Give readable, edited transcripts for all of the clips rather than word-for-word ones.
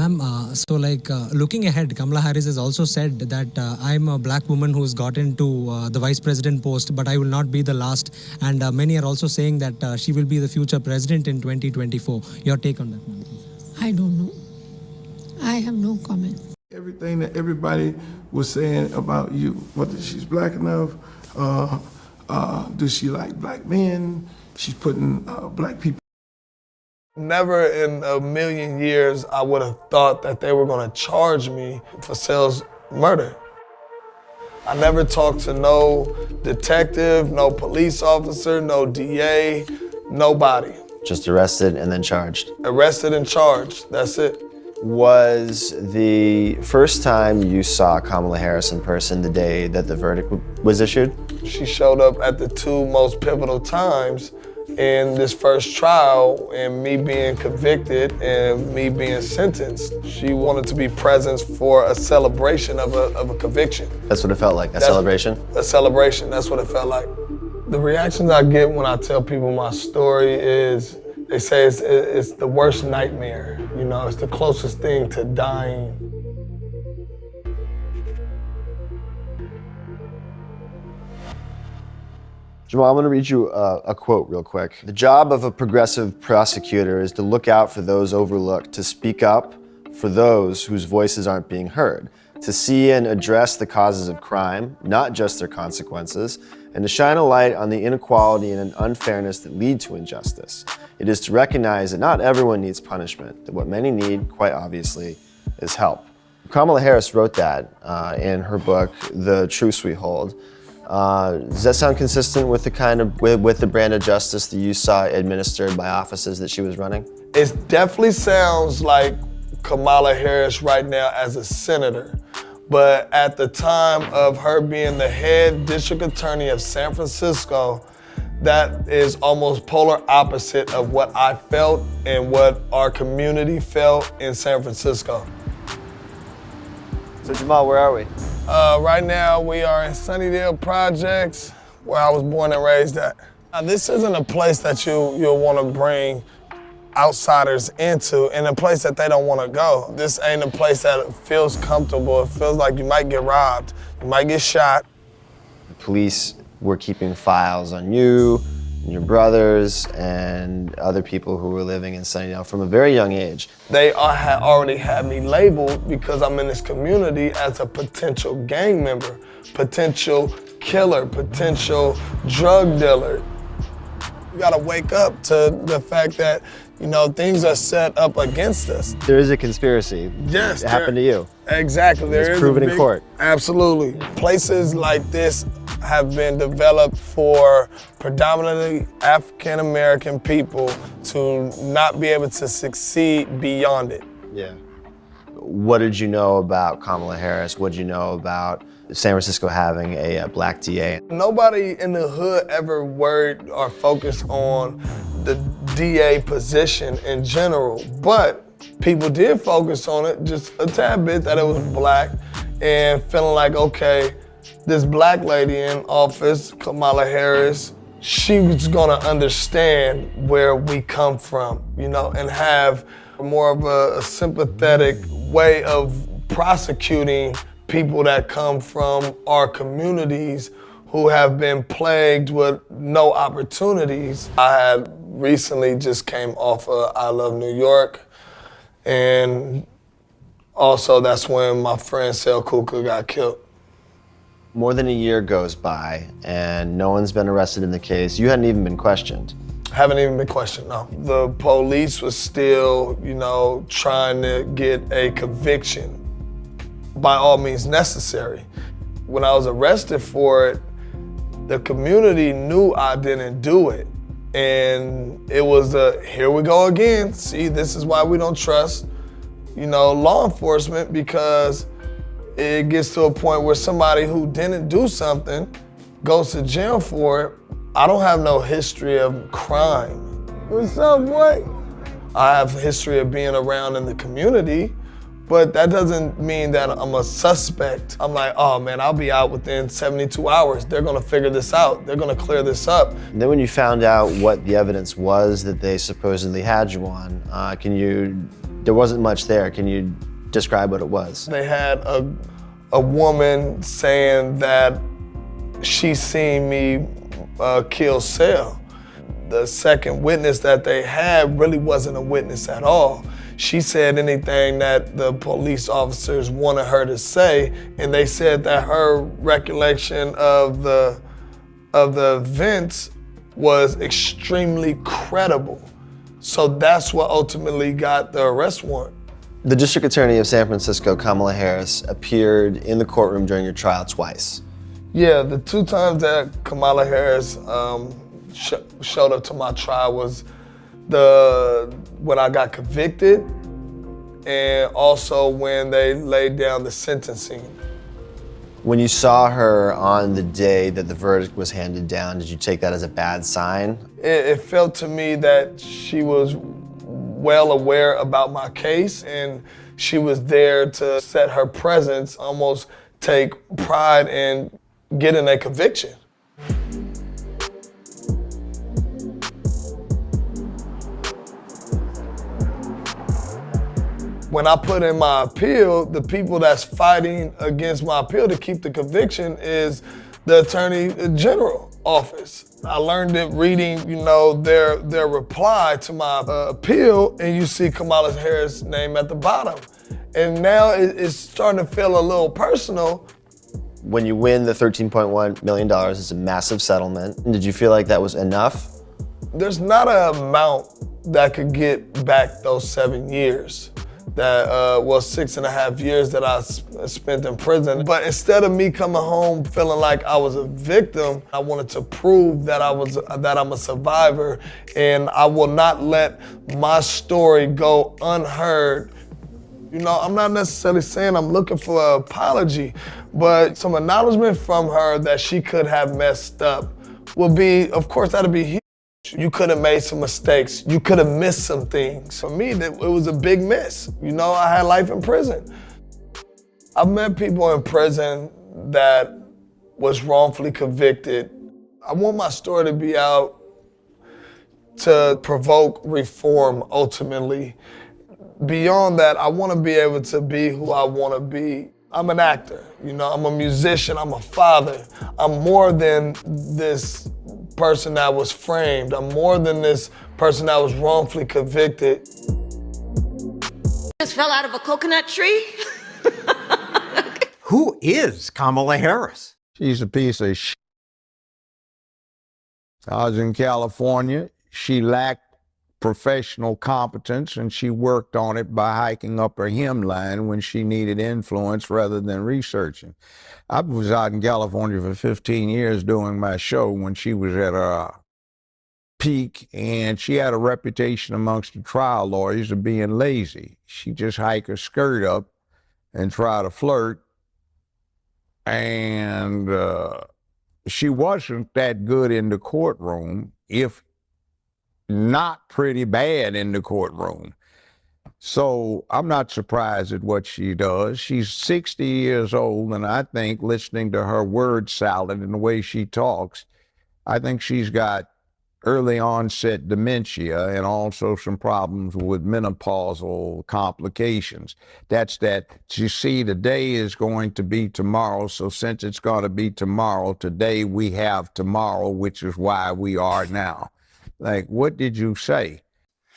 Ma'am, looking ahead, Kamala Harris has also said that I'm a black woman who's got into the vice president post, but I will not be the last. And many are also saying that she will be the future president in 2024. Your take on that, ma'am? I don't know. I have no comment. Everything that everybody was saying about you, whether she's black enough, does she like black men? She's putting black people. Never in a million years I would have thought that they were gonna charge me for sales murder. I never talked to no detective, no police officer, no DA, nobody. Just arrested and then charged? Arrested and charged, that's it. Was the first time you saw Kamala Harris in person the day that the verdict was issued? She showed up at the two most pivotal times in this first trial, and me being convicted and me being sentenced. She wanted to be present for a celebration of a conviction. That's what it felt like, a celebration? A celebration, that's what it felt like. The reactions I get when I tell people my story is, they say it's the worst nightmare. You know, it's the closest thing to dying. Jamal, I'm gonna read you a quote real quick. The job of a progressive prosecutor is to look out for those overlooked, to speak up for those whose voices aren't being heard, to see and address the causes of crime, not just their consequences, and to shine a light on the inequality and unfairness that lead to injustice. It is to recognize that not everyone needs punishment, that what many need, quite obviously, is help. Kamala Harris wrote that in her book, The Truths We Hold. Does that sound consistent with the brand of justice that you saw administered by offices that she was running? It definitely sounds like Kamala Harris right now as a senator. But at the time of her being the head district attorney of San Francisco, that is almost polar opposite of what I felt and what our community felt in San Francisco. So Jamal, where are we? Right now we are in Sunnydale Projects, where I was born and raised at. Now, this isn't a place that you'll want to bring outsiders into, and a place that they don't want to go. This ain't a place that feels comfortable. It feels like you might get robbed, you might get shot. The police were keeping files on you, and your brothers, and other people who were living in Sunnydale from a very young age. They already had me labeled because I'm in this community as a potential gang member, potential killer, potential drug dealer. You gotta wake up to the fact that, you know, things are set up against us. There is a conspiracy. Yes. It happened to you. Exactly. It's proven in court. Absolutely. Places like this have been developed for predominantly African-American people to not be able to succeed beyond it. Yeah. What did you know about Kamala Harris? What did you know about San Francisco having a black DA? Nobody in the hood ever worried or focused on the DA position in general, but people did focus on it just a tad bit, that it was black, and feeling like, okay, this black lady in office, Kamala Harris, she was gonna understand where we come from, you know, and have more of a sympathetic way of prosecuting people that come from our communities who have been plagued with no opportunities. I had recently just came off of I Love New York, and also that's when my friend Sel Kuka got killed. More than a year goes by and no one's been arrested in the case. You hadn't even been questioned. Haven't even been questioned, no. The police was still, you know, trying to get a conviction by all means necessary. When I was arrested for it, the community knew I didn't do it. And it was here we go again. See, this is why we don't trust, you know, law enforcement, because it gets to a point where somebody who didn't do something goes to jail for it. I don't have no history of crime. What's up, boy? I have a history of being around in the community, but that doesn't mean that I'm a suspect. I'm like, oh man, I'll be out within 72 hours. They're gonna figure this out. They're gonna clear this up. And then when you found out what the evidence was that they supposedly had you on, can you There wasn't much there. Can you describe what it was? They had a woman saying that she seen me kill Sel. The second witness that they had really wasn't a witness at all. She said anything that the police officers wanted her to say, and they said that her recollection of the events was extremely credible. So that's what ultimately got the arrest warrant. The District Attorney of San Francisco, Kamala Harris, appeared in the courtroom during your trial twice. Yeah, the two times that Kamala Harris showed up to my trial was when I got convicted, and also when they laid down the sentencing. When you saw her on the day that the verdict was handed down, did you take that as a bad sign? It felt to me that she was well aware about my case, and she was there to set her presence, almost take pride in getting a conviction. When I put in my appeal, the people that's fighting against my appeal to keep the conviction is the Attorney General office. I learned it reading, their reply to my appeal, and you see Kamala Harris' name at the bottom. And now it's starting to feel a little personal. When you win the $13.1 million, it's a massive settlement. Did you feel like that was enough? There's not an amount that could get back those 7 years. That 6.5 years that I spent in prison. But instead of me coming home feeling like I was a victim, I wanted to prove that I'm a survivor, and I will not let my story go unheard. I'm not necessarily saying I'm looking for an apology, but some acknowledgement from her that she could have messed up would be, of course, that'd be huge. You could have made some mistakes. You could have missed some things. For me, it was a big miss. I had life in prison. I've met people in prison that was wrongfully convicted. I want my story to be out to provoke reform ultimately. Beyond that, I want to be able to be who I want to be. I'm an actor, I'm a musician, I'm a father. I'm more than this person that was framed. I'm more than this person that was wrongfully convicted. Just fell out of a coconut tree? Who is Kamala Harris? She's a piece of shit. I was in California. She lacked professional competence, and she worked on it by hiking up her hemline when she needed influence rather than researching. I was out in California for 15 years doing my show when she was at her peak, and she had a reputation amongst the trial lawyers of being lazy. She just hike her skirt up and try to flirt, and she wasn't that good in the courtroom, if not pretty bad in the courtroom. So I'm not surprised at what she does. She's 60 years old, and I think listening to her word salad and the way she talks, I think she's got early onset dementia and also some problems with menopausal complications. That's that, you see, today is going to be tomorrow, so since it's going to be tomorrow, today we have tomorrow, which is why we are now. Like, what did you say?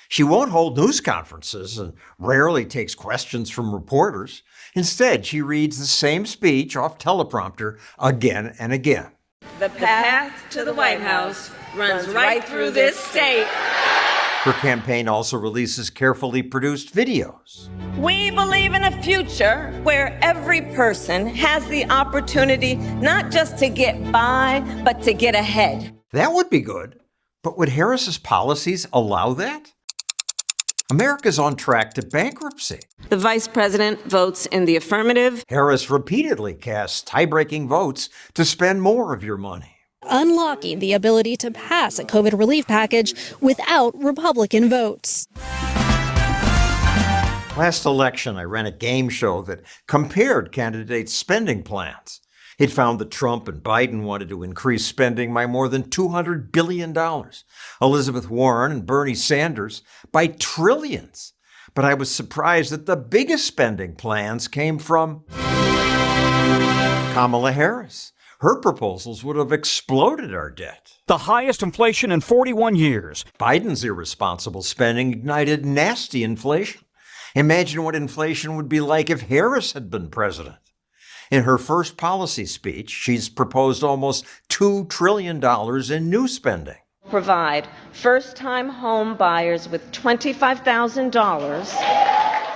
She won't hold news conferences and rarely takes questions from reporters. Instead, she reads the same speech off teleprompter again and again. The path to the White House runs right through this state. Her campaign also releases carefully produced videos. We believe in a future where every person has the opportunity not just to get by, but to get ahead. That would be good. But would Harris's policies allow that? America's on track to bankruptcy. The vice president votes in the affirmative. Harris repeatedly casts tie-breaking votes to spend more of your money, unlocking the ability to pass a COVID relief package without Republican votes. Last election, I ran a game show that compared candidates' spending plans. It found that Trump and Biden wanted to increase spending by more than $200 billion. Elizabeth Warren and Bernie Sanders by trillions. But I was surprised that the biggest spending plans came from Kamala Harris. Her proposals would have exploded our debt. The highest inflation in 41 years. Biden's irresponsible spending ignited nasty inflation. Imagine what inflation would be like if Harris had been president. In her first policy speech, she's proposed almost $2 trillion in new spending. Provide first-time home buyers with $25,000.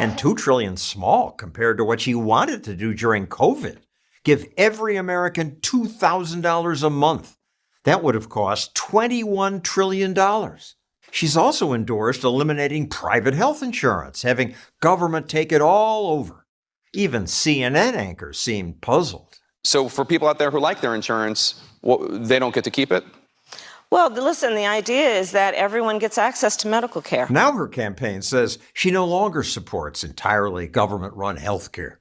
And $2 trillion small compared to what she wanted to do during COVID. Give every American $2,000 a month. That would have cost $21 trillion. She's also endorsed eliminating private health insurance, having government take it all over. Even CNN anchors seemed puzzled. So for people out there who like their insurance, they don't get to keep it? Well, listen, the idea is that everyone gets access to medical care. Now her campaign says she no longer supports entirely government-run health care.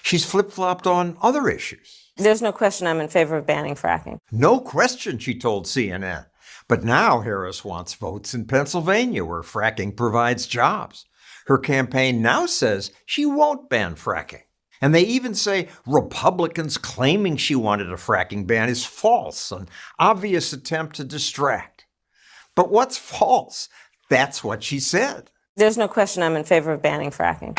She's flip-flopped on other issues. There's no question I'm in favor of banning fracking. No question, she told CNN. But now Harris wants votes in Pennsylvania, where fracking provides jobs. Her campaign now says she won't ban fracking. And they even say Republicans claiming she wanted a fracking ban is false, an obvious attempt to distract. But what's false? That's what she said. There's no question I'm in favor of banning fracking.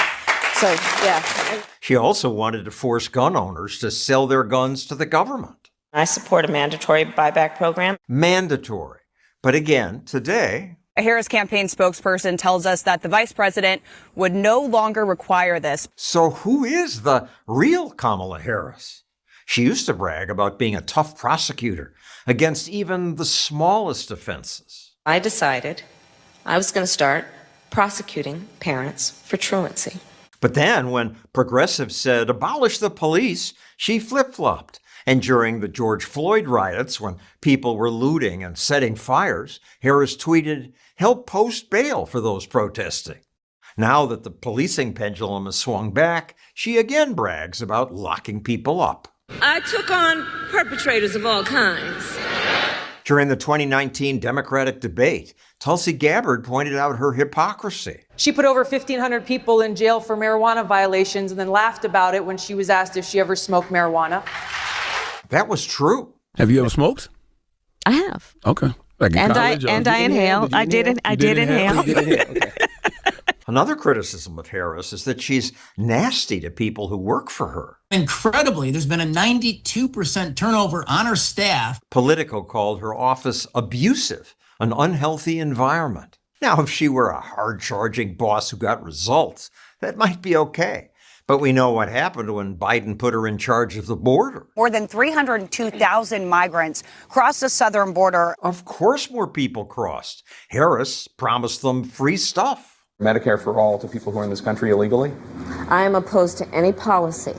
So, yeah. She also wanted to force gun owners to sell their guns to the government. I support a mandatory buyback program. Mandatory. But again, today, a Harris campaign spokesperson tells us that the vice president would no longer require this. So who is the real Kamala Harris? She used to brag about being a tough prosecutor against even the smallest offenses. I decided I was going to start prosecuting parents for truancy. But then when progressives said abolish the police, she flip-flopped. And during the George Floyd riots, when people were looting and setting fires, Harris tweeted, "Help post bail for those protesting." Now that the policing pendulum has swung back, she again brags about locking people up. I took on perpetrators of all kinds. During the 2019 Democratic debate, Tulsi Gabbard pointed out her hypocrisy. She put over 1,500 people in jail for marijuana violations and then laughed about it when she was asked if she ever smoked marijuana. That was true. Have you ever smoked? I have. Okay. Like and I inhale. I did inhale. Okay. Another criticism of Harris is that she's nasty to people who work for her. Incredibly, there's been a 92% turnover on her staff. Politico called her office abusive, an unhealthy environment. Now, if she were a hard-charging boss who got results, that might be okay. But we know what happened when Biden put her in charge of the border. More than 302,000 migrants crossed the southern border. Of course more people crossed. Harris promised them free stuff. Medicare for all to people who are in this country illegally? I am opposed to any policy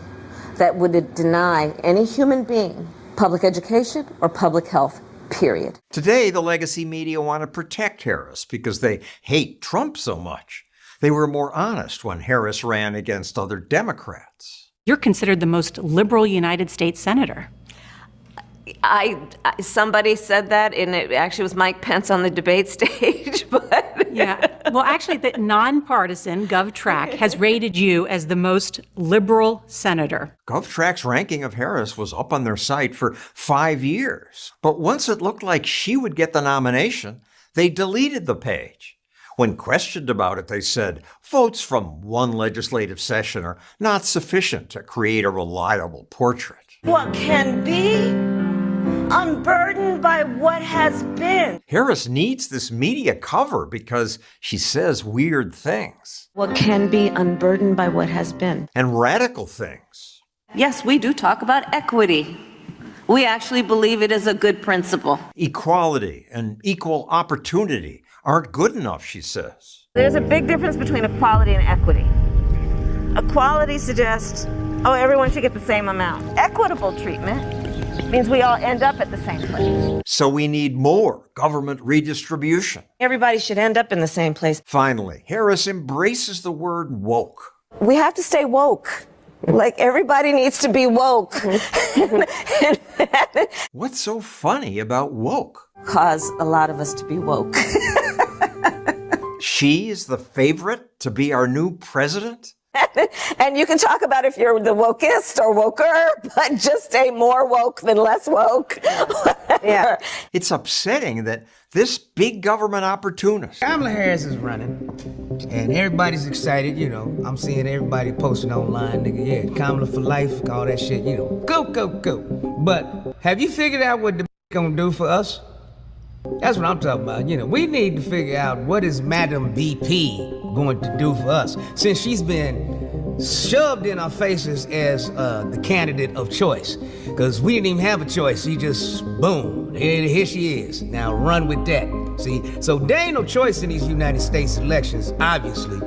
that would deny any human being public education or public health, period. Today, the legacy media want to protect Harris because they hate Trump so much. They were more honest when Harris ran against other Democrats. You're considered the most liberal United States senator. Somebody said that, and it actually was Mike Pence on the debate stage. But yeah, well, actually, the nonpartisan GovTrack has rated you as the most liberal senator. GovTrack's ranking of Harris was up on their site for 5 years. But once it looked like she would get the nomination, they deleted the page. When questioned about it, they said, votes from one legislative session are not sufficient to create a reliable portrait. What can be unburdened by what has been. Harris needs this media cover because she says weird things. What can be unburdened by what has been. And radical things. Yes, we do talk about equity. We actually believe it is a good principle. Equality and equal opportunity aren't good enough, she says. There's a big difference between equality and equity. Equality suggests, everyone should get the same amount. Equitable treatment means we all end up at the same place. So we need more government redistribution. Everybody should end up in the same place. Finally, Harris embraces the word woke. We have to stay woke. Like, everybody needs to be woke. What's so funny about woke? Cause a lot of us to be woke. she is the favorite to be our new president? And you can talk about if you're the wokest or woker, but just stay more woke than less woke. Yeah. It's upsetting that this big government opportunist. Kamala Harris is running, and everybody's excited, you know. I'm seeing everybody posting online, nigga, yeah, Kamala for life, all that shit, you know. Go, go, go. But have you figured out what the gonna do for us? That's what I'm talking about. You know, we need to figure out what is Madam VP going to do for us, since she's been shoved in our faces as the candidate of choice. Because we didn't even have a choice. She just, boom, here she is. Now run with that. See, so there ain't no choice in these United States elections, obviously,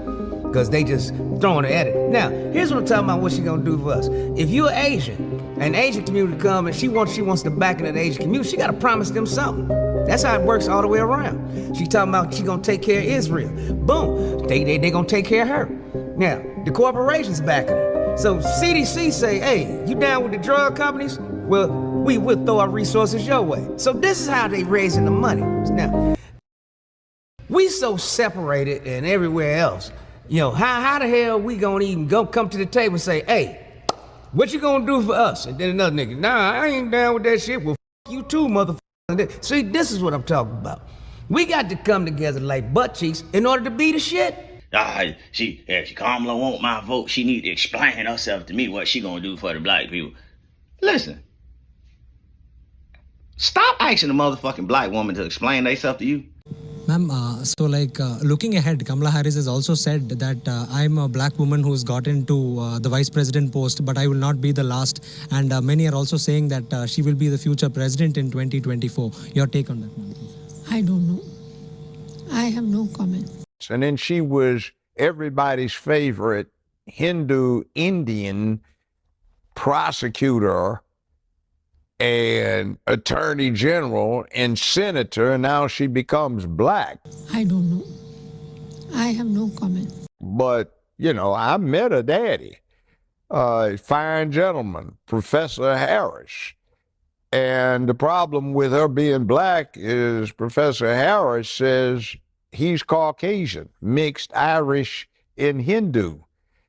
because they just throwing her at it. Now, here's what I'm talking about, what she gonna do for us. If you're Asian, an Asian community come and she wants the backing of the Asian community, she gotta promise them something. That's how it works all the way around. She talking about she gonna take care of Israel. Boom, they gonna take care of her. Now, the corporations backing her. So CDC say, hey, you down with the drug companies? Well, we will throw our resources your way. So this is how they raising the money. Now, we so separated and everywhere else. You know, how the hell we gonna even come to the table and say, hey, what you gonna do for us? And then another nigga, nah, I ain't down with that shit. Well, you too, motherfucker. See, this is what I'm talking about. We got to come together like butt cheeks in order to be the shit. If Kamala want my vote, she need to explain herself to me what she gonna do for the black people. Listen, stop asking a motherfucking black woman to explain herself to you. Ma'am, looking ahead, Kamala Harris has also said that I'm a black woman who's got into the vice president post, but I will not be the last. And many are also saying that she will be the future president in 2024. Your take on that, ma'am? I don't know. I have no comment. And then she was everybody's favorite Hindu Indian prosecutor and attorney general and senator, and now she becomes black. I don't know. I have no comment. But, you know, I met her daddy, fine gentleman, Professor Harris. And the problem with her being black is Professor Harris says he's Caucasian, mixed Irish and Hindu.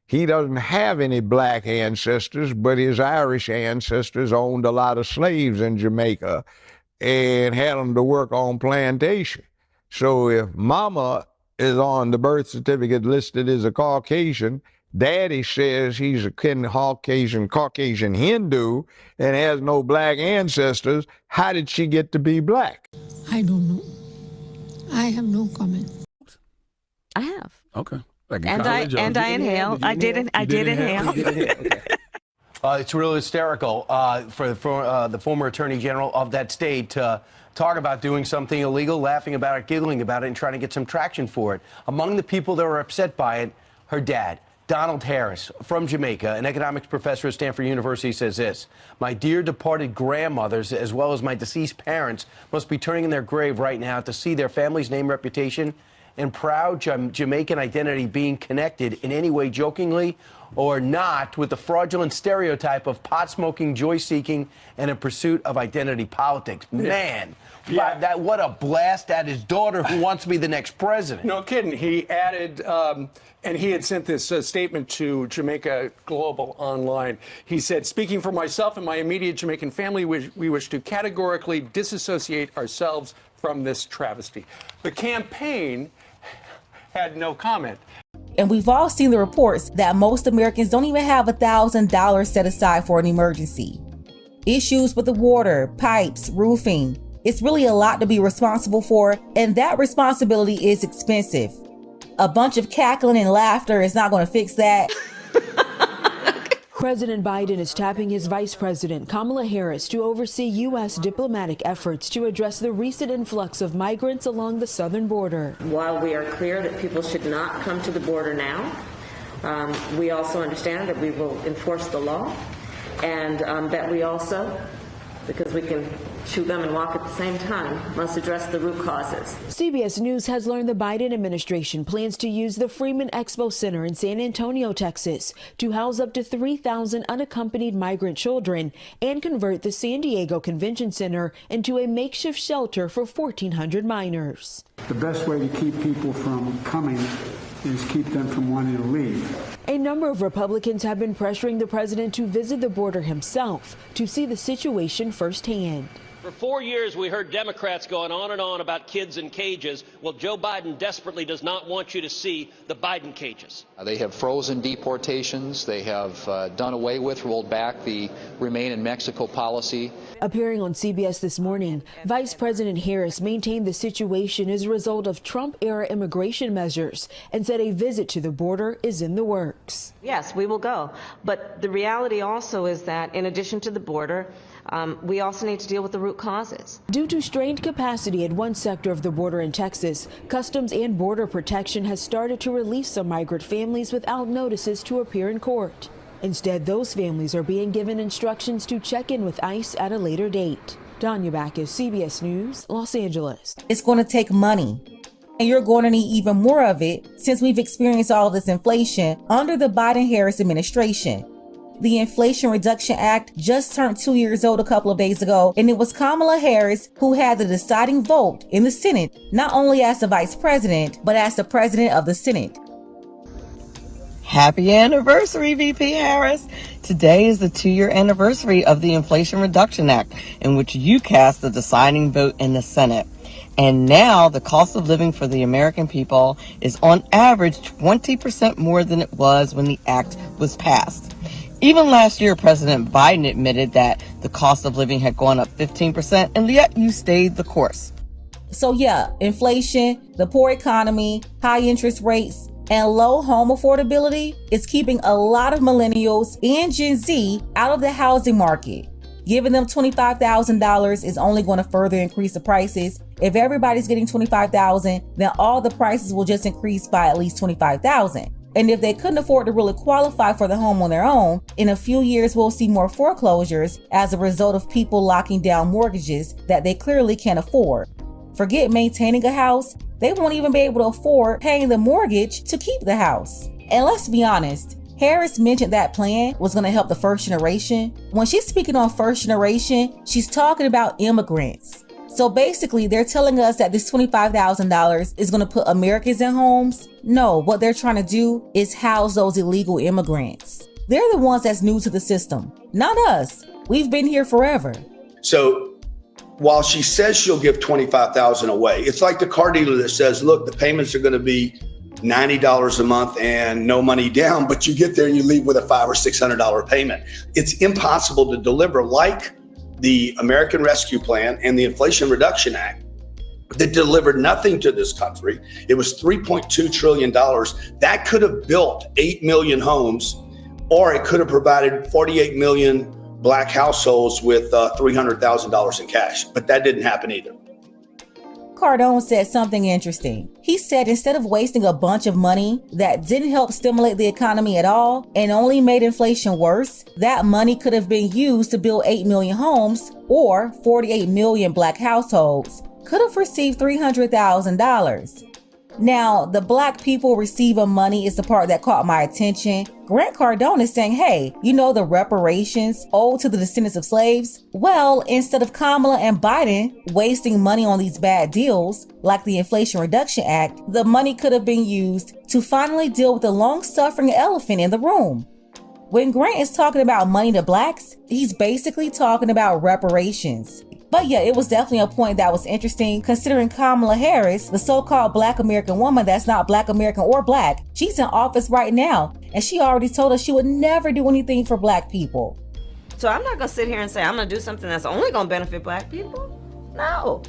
He doesn't have any black ancestors, but his Irish ancestors owned a lot of slaves in Jamaica and had them to work on plantation. So if mama is on the birth certificate listed as a Caucasian, daddy says he's a Caucasian Hindu and has no black ancestors, how did she get to be black? I don't know. I have no comment. I have. Okay. And I inhale. I did inhale. Okay. It's really hysterical for the former attorney general of that state to talk about doing something illegal, laughing about it, giggling about it, and trying to get some traction for it. Among the people that were upset by it, her dad, Donald Harris, from Jamaica, an economics professor at Stanford University, says this: my dear departed grandmothers, as well as my deceased parents, must be turning in their grave right now to see their family's name, reputation, and proud Jamaican identity being connected in any way, jokingly or not, with the fraudulent stereotype of pot-smoking, joy-seeking, and in pursuit of identity politics. Man, what a blast at his daughter who wants to be the next president. No kidding. He added, and he had sent this statement to Jamaica Global Online. He said, speaking for myself and my immediate Jamaican family, we wish to categorically disassociate ourselves from this travesty. The campaign had no comment. And we've all seen the reports that most Americans don't even have $1,000 set aside for an emergency. Issues with the water, pipes, roofing. It's really a lot to be responsible for, and that responsibility is expensive. A bunch of cackling and laughter is not going to fix that. President Biden is tapping his Vice President, Kamala Harris, to oversee U.S. diplomatic efforts to address the recent influx of migrants along the southern border. While we are clear that people should not come to the border now, we also understand that we will enforce the law, and that we also, because we can chew gum and walk at the same time. Must address the root causes. CBS News has learned the Biden administration plans to use the Freeman Expo Center in San Antonio, Texas, to house up to 3,000 unaccompanied migrant children and convert the San Diego Convention Center into a makeshift shelter for 1,400 minors. The best way to keep people from coming is keep them from wanting to leave. A number of Republicans have been pressuring the president to visit the border himself to see the situation firsthand. For 4 years, we heard Democrats going on and on about kids in cages. Well, Joe Biden desperately does not want you to see the Biden cages. They have frozen deportations. They have done away with, rolled back the Remain in Mexico policy. Appearing on CBS this morning, Vice President Harris maintained the situation is a result of Trump-era immigration measures and said a visit to the border is in the works. Yes, we will go. But the reality also is that in addition to the border, we also need to deal with the root causes. Due to strained capacity at one sector of the border in Texas, Customs and Border Protection has started to release some migrant families without notices to appear in court. Instead, those families are being given instructions to check in with ICE at a later date. Danya Backus, CBS News, Los Angeles. It's going to take money. And you're going to need even more of it since we've experienced all of this inflation under the Biden-Harris administration. The Inflation Reduction Act just turned 2 years old a couple of days ago, and it was Kamala Harris who had the deciding vote in the Senate, not only as the vice president, but as the president of the Senate. Happy anniversary, VP Harris. Today is the 2-year anniversary of the Inflation Reduction Act, in which you cast the deciding vote in the Senate. And now the cost of living for the American people is on average 20% more than it was when the act was passed. Even last year, President Biden admitted that the cost of living had gone up 15%, and yet you stayed the course. So yeah, inflation, the poor economy, high interest rates, and low home affordability is keeping a lot of millennials and Gen Z out of the housing market. Giving them $25,000 is only going to further increase the prices. If everybody's getting $25,000, then all the prices will just increase by at least $25,000. And if they couldn't afford to really qualify for the home on their own, in a few years we'll see more foreclosures as a result of people locking down mortgages that they clearly can't afford. Forget maintaining a house, they won't even be able to afford paying the mortgage to keep the house. And let's be honest, Harris mentioned that plan was going to help the first generation. When she's speaking on first generation, she's talking about immigrants. So basically, they're telling us that this $25,000 is going to put Americans in homes. No, what they're trying to do is house those illegal immigrants. They're the ones that's new to the system, not us. We've been here forever. So while she says she'll give $25,000 away, it's like the car dealer that says, look, the payments are going to be $90 a month and no money down, but you get there and you leave with a $500 or $600 payment. It's impossible to deliver, like the American Rescue Plan and the Inflation Reduction Act that delivered nothing to this country. It was $3.2 trillion. That could have built 8 million homes, or it could have provided 48 million Black households with $300,000 in cash. But that didn't happen either. Cardone said something interesting. He said instead of wasting a bunch of money that didn't help stimulate the economy at all and only made inflation worse, that money could have been used to build 8 million homes, or 48 million Black households could have received $300,000. Now, the Black people receiving money is the part that caught my attention. Grant Cardone is saying, hey, you know the reparations owed to the descendants of slaves? Well, instead of Kamala and Biden wasting money on these bad deals, like the Inflation Reduction Act, the money could have been used to finally deal with the long-suffering elephant in the room. When Grant is talking about money to Blacks, he's basically talking about reparations. But yeah, it was definitely a point that was interesting considering Kamala Harris, the so-called Black American woman that's not Black American or Black. She's in office right now, and she already told us she would never do anything for Black people. So I'm not going to sit here and say I'm going to do something that's only going to benefit Black people. No.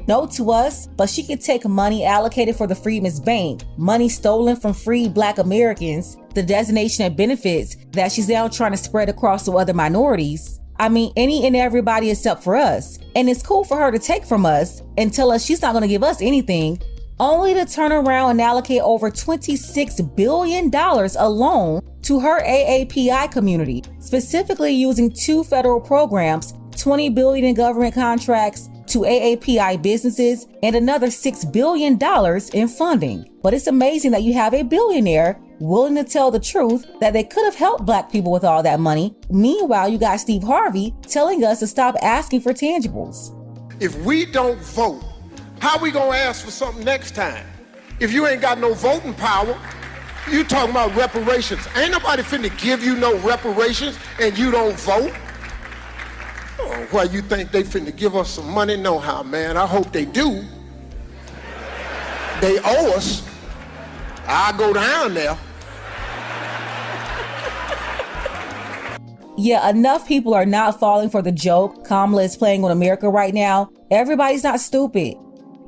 No to us, but she could take money allocated for the Freedmen's Bank, money stolen from freed Black Americans, the designation and benefits that she's now trying to spread across to other minorities. I mean, any and everybody except for us. And it's cool for her to take from us and tell us she's not going to give us anything, only to turn around and allocate over $26 billion alone to her AAPI community, specifically using 2 federal programs $20 billion in government contracts to AAPI businesses, and another $6 billion in funding. But it's amazing that you have a billionaire willing to tell the truth that they could have helped Black people with all that money. Meanwhile, you got Steve Harvey telling us to stop asking for tangibles. If we don't vote, how we gonna ask for something next time? If you ain't got no voting power, you talking about reparations. Ain't nobody finna give you no reparations and you don't vote. Oh, why you think they finna give us some money? No how, man. I hope they do. They owe us. I'll go down there. Yeah, enough people are not falling for the joke Kamala is playing with America right now. Everybody's not stupid.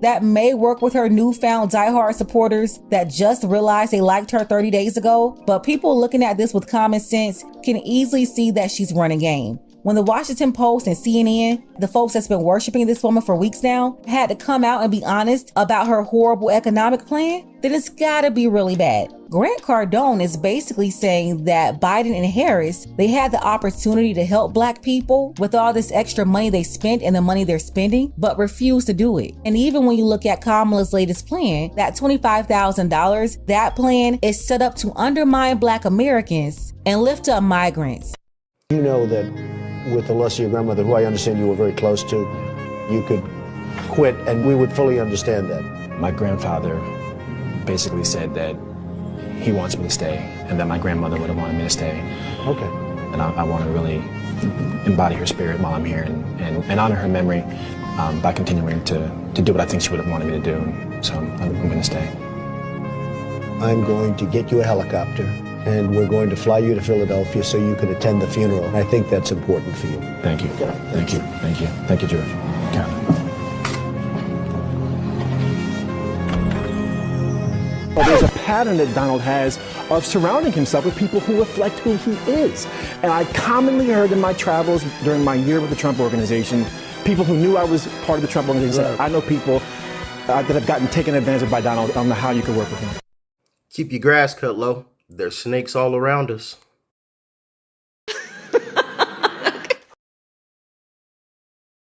That may work with her newfound diehard supporters that just realized they liked her 30 days ago, but people looking at this with common sense can easily see that she's running game. When the Washington Post and CNN, the folks that's been worshiping this woman for weeks now, had to come out and be honest about her horrible economic plan, then it's gotta be really bad. Grant Cardone is basically saying that Biden and Harris, they had the opportunity to help Black people with all this extra money they spent and the money they're spending, but refused to do it. And even when you look at Kamala's latest plan, that $25,000, that plan is set up to undermine Black Americans and lift up migrants. You know that with the loss of your grandmother, who I understand you were very close to, you could quit and we would fully understand that. My grandfather basically said that he wants me to stay and that my grandmother would have wanted me to stay. Okay. And I want to really embody her spirit while I'm here and honor her memory by continuing to do what I think she would have wanted me to do. So I'm going to stay. I'm going to get you a helicopter and we're going to fly you to Philadelphia so you can attend the funeral. I think that's important for you. Thank you. Thank you. Thank you. Thank you, George. Well, there's a pattern that Donald has of surrounding himself with people who reflect who he is. And I commonly heard in my travels during my year with the Trump Organization, people who knew I was part of the Trump Organization said, I know people that have gotten taken advantage of by Donald. I don't know how you could work with him. Keep your grass cut low. There's snakes all around us.